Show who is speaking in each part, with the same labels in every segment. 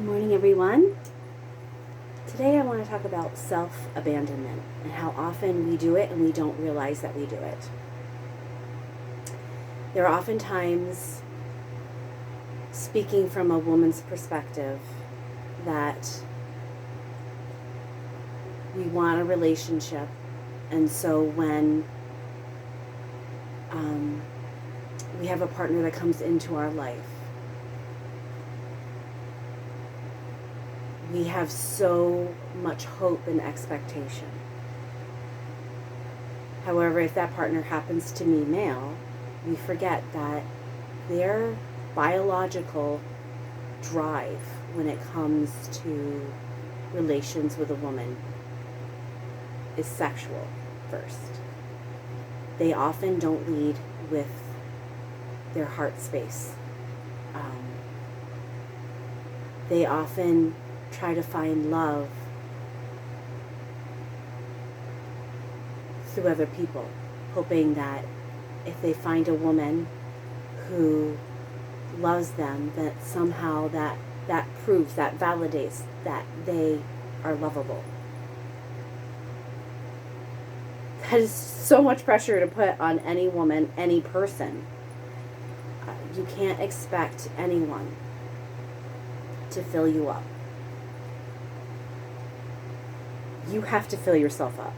Speaker 1: Good morning, everyone. Today I want to talk about self-abandonment and how often we do it and we don't realize that we do it. There are often times, speaking from a woman's perspective, that we want a relationship, and so when we have a partner that comes into our life, we have so much hope and expectation. However, if that partner happens to be male, we forget that their biological drive when it comes to relations with a woman is sexual first. They often don't lead with their heart space. They often try to find love through other people, hoping that if they find a woman who loves them, that somehow that proves, that validates that they are lovable. That is so much pressure to put on any woman, any person. You can't expect anyone to fill you up. You have to fill yourself up.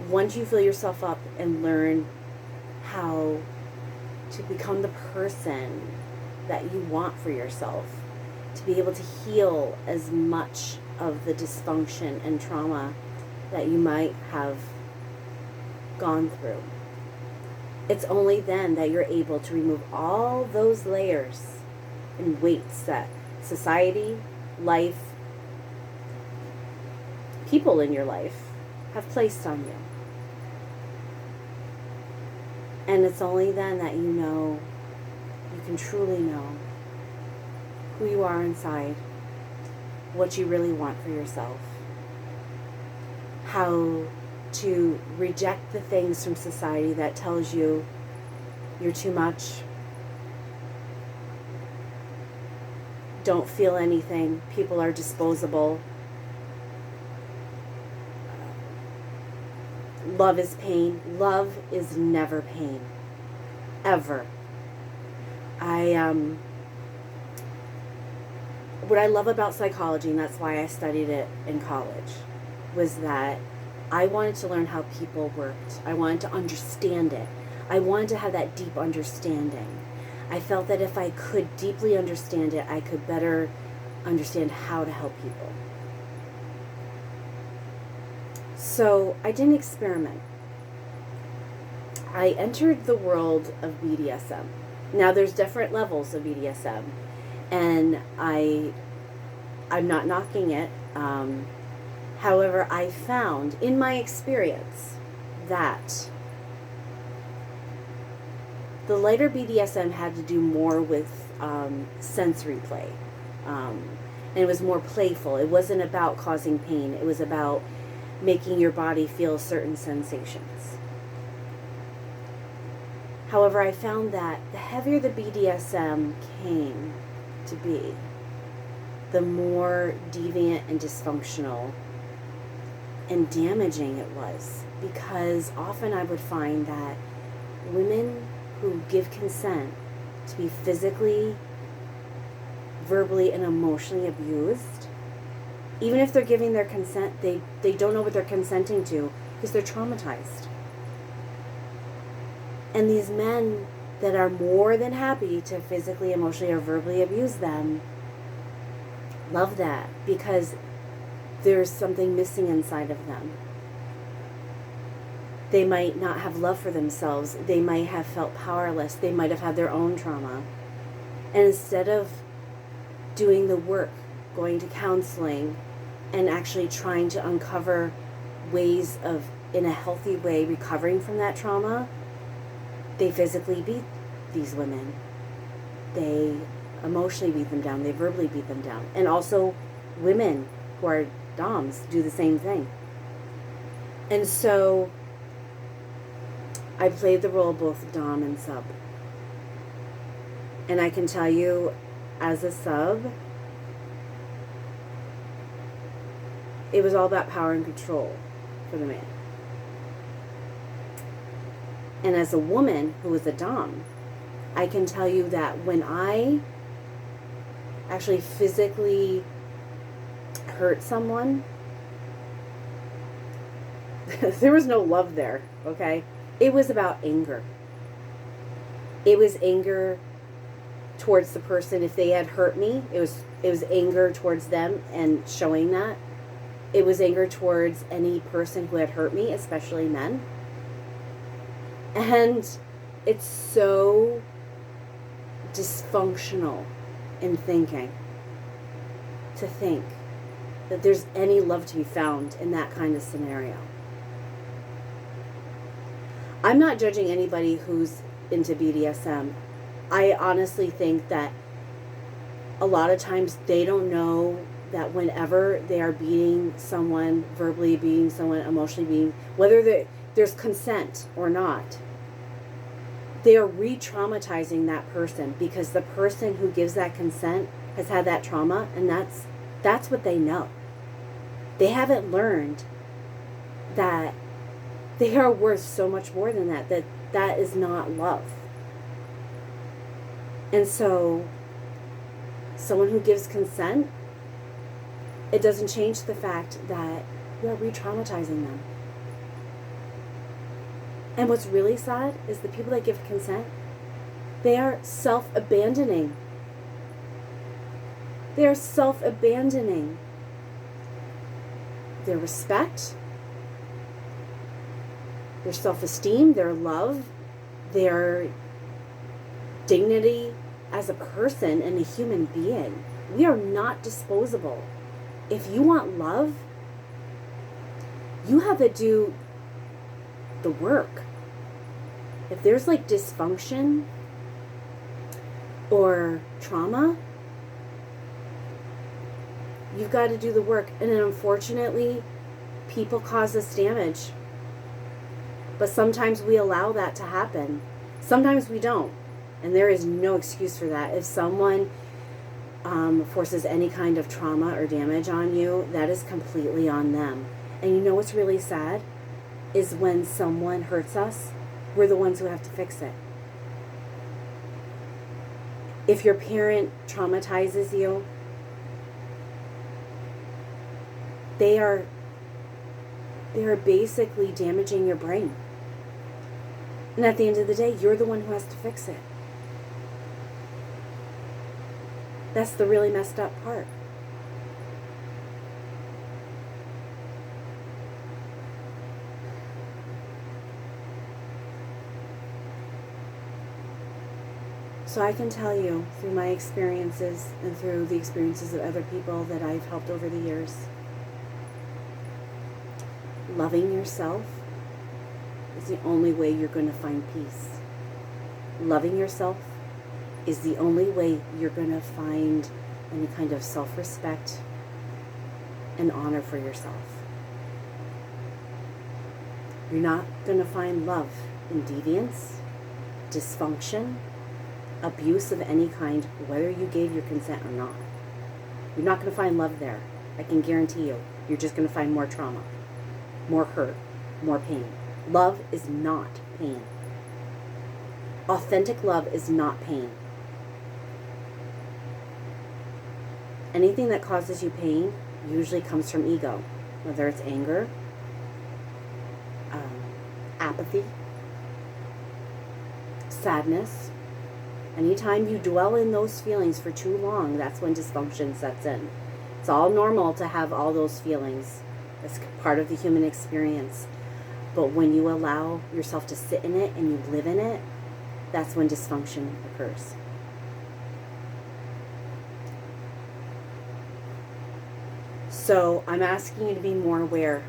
Speaker 1: Once you fill yourself up and learn how to become the person that you want for yourself, to be able to heal as much of the dysfunction and trauma that you might have gone through, it's only then that you're able to remove all those layers and weights that society, life, people in your life have placed on you. And it's only then that you can truly know who you are inside, what you really want for yourself, how to reject the things from society that tells you you're too much, don't feel anything, people are disposable, love is pain. Love is never pain. Ever. What I love about psychology, and that's why I studied it in college, was that I wanted to learn how people worked. I wanted to understand it. I wanted to have that deep understanding. I felt that if I could deeply understand it, I could better understand how to help people. So I didn't experiment. I entered the world of BDSM. Now there's different levels of BDSM, and I'm not knocking it. However, I found in my experience that the lighter BDSM had to do more with sensory play. And it was more playful. It wasn't about causing pain. It was about making your body feel certain sensations. However, I found that the heavier the BDSM came to be, the more deviant and dysfunctional and damaging it was, because often I would find that women who give consent to be physically, verbally, and emotionally abused, even if they're giving their consent, they don't know what they're consenting to because they're traumatized. And these men that are more than happy to physically, emotionally, or verbally abuse them love that because there's something missing inside of them. They might not have love for themselves. They might have felt powerless. They might have had their own trauma. And instead of doing the work, going to counseling, and actually trying to uncover ways of, in a healthy way, recovering from that trauma, they physically beat these women. They emotionally beat them down. They verbally beat them down. And also women who are doms do the same thing. And so I played the role of both dom and sub. And I can tell you, as a sub, it was all about power and control for the man. And as a woman who was a dom, I can tell you that when I actually physically hurt someone, there was no love there, okay? It was about anger. It was anger towards the person. If they had hurt me, it was anger towards them and showing that. It was anger towards any person who had hurt me, especially men. And it's so dysfunctional in thinking, to think that there's any love to be found in that kind of scenario. I'm not judging anybody who's into BDSM. I honestly think that a lot of times they don't know that whenever they are beating someone, verbally beating someone, emotionally beating, whether there's consent or not, they are re-traumatizing that person, because the person who gives that consent has had that trauma, and that's what they know. They haven't learned that they are worth so much more than that is not love. And so someone who gives consent, it doesn't change the fact that you are re-traumatizing them. And what's really sad is the people that give consent, they are self-abandoning. They are self-abandoning their respect, their self-esteem, their love, their dignity as a person and a human being. We are not disposable. If you want love, you have to do the work. If there's like dysfunction or trauma, you've got to do the work. And then unfortunately, people cause us damage. But sometimes we allow that to happen. Sometimes we don't. And there is no excuse for that. If someone forces any kind of trauma or damage on you, that is completely on them. And you know what's really sad? Is when someone hurts us, we're the ones who have to fix it. If your parent traumatizes you, they are basically damaging your brain. And at the end of the day, you're the one who has to fix it. That's the really messed up part. So I can tell you through my experiences and through the experiences of other people that I've helped over the years, loving yourself is the only way you're going to find peace. Loving yourself is the only way you're going to find any kind of self-respect and honor for yourself. You're not going to find love in deviance, dysfunction, abuse of any kind, whether you gave your consent or not. You're not going to find love there. I can guarantee you. You're just going to find more trauma, more hurt, more pain. Love is not pain. Authentic love is not pain. Anything that causes you pain usually comes from ego, whether it's anger, apathy, sadness. Anytime you dwell in those feelings for too long, that's when dysfunction sets in. It's all normal to have all those feelings. It's part of the human experience. But when you allow yourself to sit in it and you live in it, that's when dysfunction occurs. So I'm asking you to be more aware.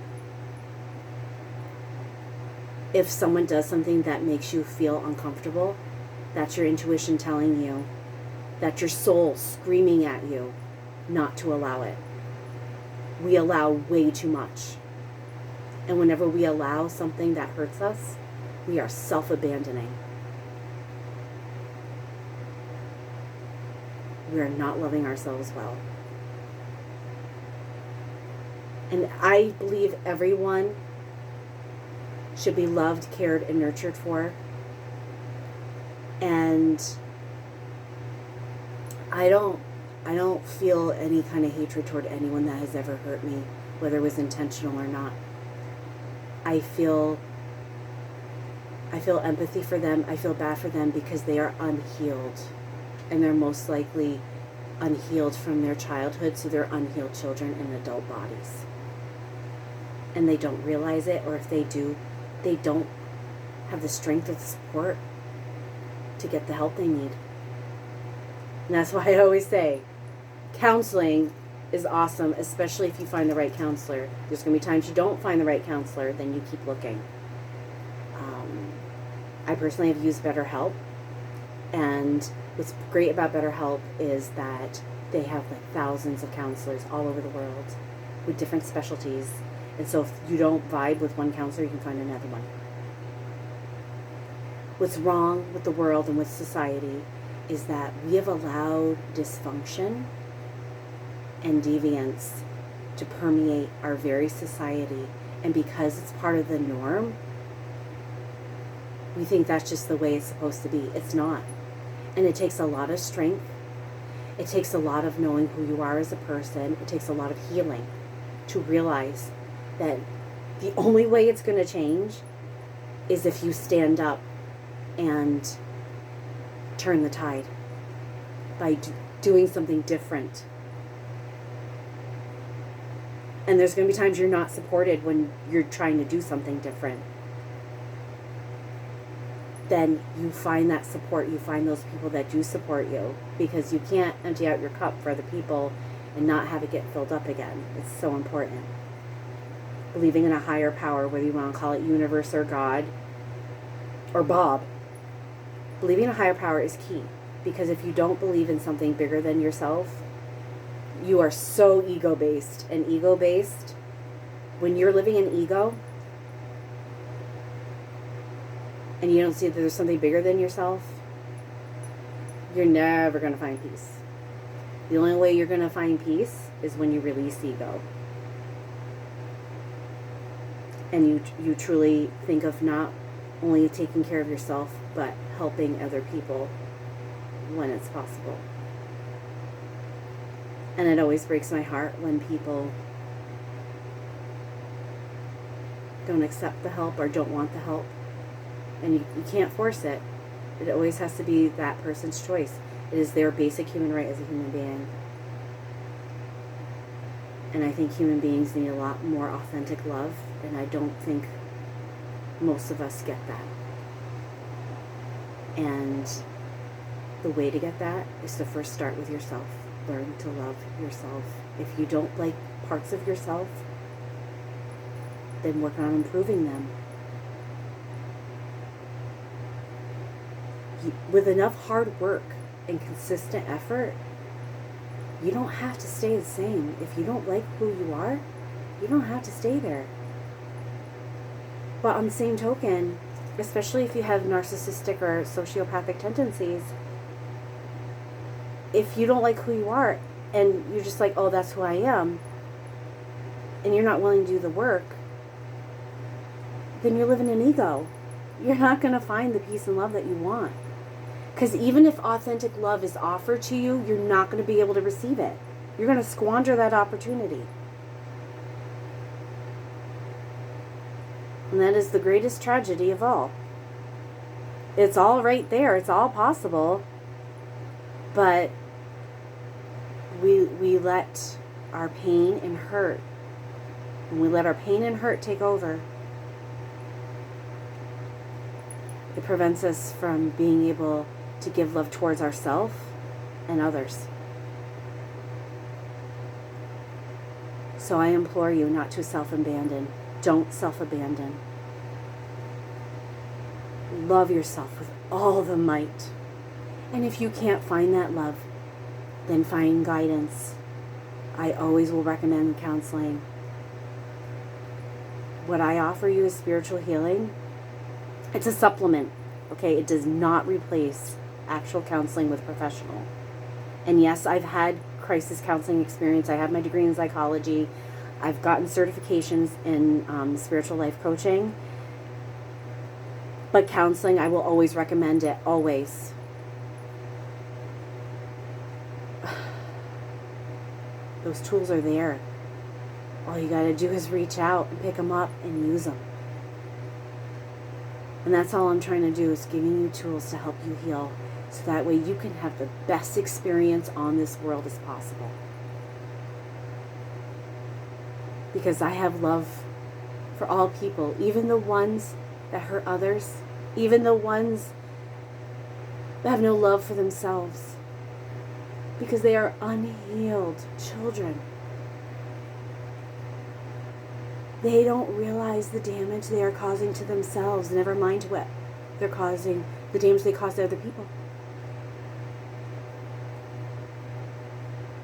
Speaker 1: If someone does something that makes you feel uncomfortable, that's your intuition telling you, that's your soul screaming at you not to allow it. We allow way too much. And whenever we allow something that hurts us, we are self-abandoning. We are not loving ourselves well. And I believe everyone should be loved, cared, and nurtured for. And I don't feel any kind of hatred toward anyone that has ever hurt me, whether it was intentional or not. I feel empathy for them. I feel bad for them because they are unhealed. And they're most likely unhealed from their childhood, so they're unhealed children in adult bodies. And they don't realize it, or if they do, they don't have the strength or the support to get the help they need. And that's why I always say, counseling is awesome, especially if you find the right counselor. There's going to be times you don't find the right counselor, then you keep looking. I personally have used BetterHelp, and what's great about BetterHelp is that they have like thousands of counselors all over the world with different specialties. And so if you don't vibe with one counselor, you can find another one. What's wrong with the world and with society is that we have allowed dysfunction and deviance to permeate our very society. And because it's part of the norm, we think that's just the way it's supposed to be. It's not. And it takes a lot of strength. It takes a lot of knowing who you are as a person. It takes a lot of healing to realize that the only way it's going to change is if you stand up and turn the tide by doing something different. And there's going to be times you're not supported when you're trying to do something different. Then you find that support. You find those people that do support you, because you can't empty out your cup for other people and not have it get filled up again. It's so important. Believing in a higher power, whether you want to call it universe or God or Bob. Believing in a higher power is key, because if you don't believe in something bigger than yourself, you are so ego-based. And ego-based, when you're living in ego and you don't see that there's something bigger than yourself, you're never going to find peace. The only way you're going to find peace is when you release ego. And you truly think of not only taking care of yourself, but helping other people when it's possible. And it always breaks my heart when people don't accept the help or don't want the help. And you can't force it. It always has to be that person's choice. It is their basic human right as a human being. And I think human beings need a lot more authentic love, and I don't think most of us get that. And the way to get that is to first start with yourself. Learn to love yourself. If you don't like parts of yourself, then work on improving them. With enough hard work and consistent effort, you don't have to stay the same. If you don't like who you are, you don't have to stay there. But on the same token, especially if you have narcissistic or sociopathic tendencies, if you don't like who you are and you're just like, oh, that's who I am, and you're not willing to do the work, then you're living in ego. You're not going to find the peace and love that you want. Because even if authentic love is offered to you, you're not going to be able to receive it. You're going to squander that opportunity. And that is the greatest tragedy of all. It's all right there. It's all possible. But we let our pain and hurt, and we let our pain and hurt take over, it prevents us from being able to give love towards ourselves and others. So I implore you not to self-abandon. Don't self-abandon. Love yourself with all the might. And if you can't find that love, then find guidance. I always will recommend counseling. What I offer you is spiritual healing. It's a supplement, okay? It does not replace actual counseling with professional. And yes, I've had crisis counseling experience. I have my degree in psychology. I've gotten certifications in spiritual life coaching, but counseling, I will always recommend it, always. Those tools are there. All you got to do is reach out and pick them up and use them. And that's all I'm trying to do, is giving you tools to help you heal, so that way you can have the best experience on this world as possible. Because I have love for all people, even the ones that hurt others, even the ones that have no love for themselves, because they are unhealed children. They don't realize the damage they are causing to themselves, never mind what they're causing, the damage they cause to other people.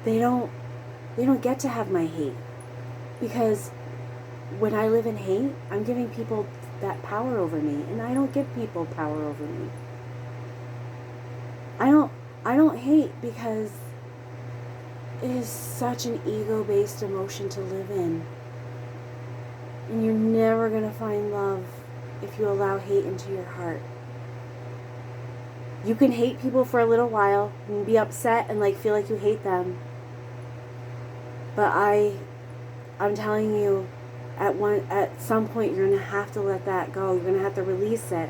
Speaker 1: They don't get to have my hate, because when I live in hate, I'm giving people that power over me, and I don't give people power over me. I don't hate, because it is such an ego-based emotion to live in. And you're never going to find love if you allow hate into your heart. You can hate people for a little while and be upset and feel like you hate them. But I'm telling you, at some point you're going to have to let that go. You're going to have to release it.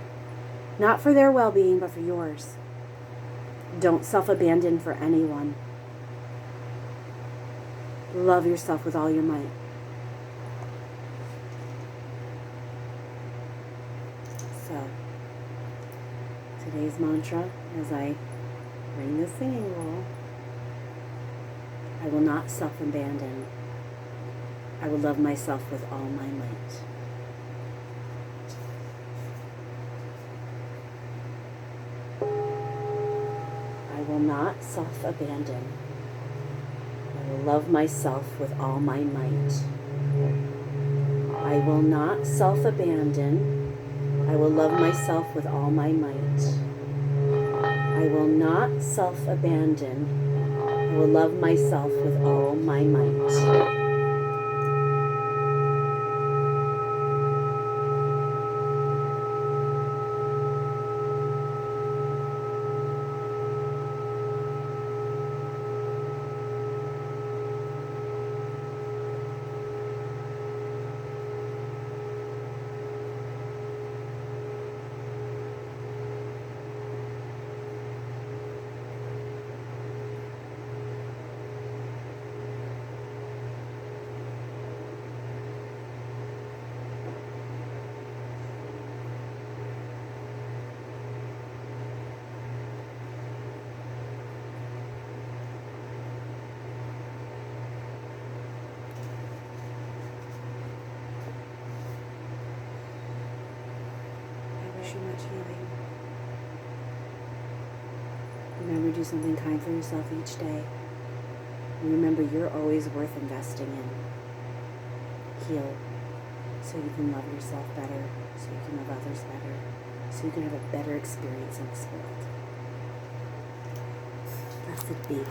Speaker 1: Not for their well-being, but for yours. Don't self-abandon for anyone. Love yourself with all your might. So, today's mantra, as I ring the singing roll, I will not self-abandon. I will love myself with all my might. I will not self-abandon. I will love myself with all my might. I will not self-abandon. I will love myself with all my might. I will not self-abandon. I will love myself with all my might. So much healing. Remember, do something kind for yourself each day. And remember, you're always worth investing in. Heal so you can love yourself better, so you can love others better, so you can have a better experience in this world. Blessed be.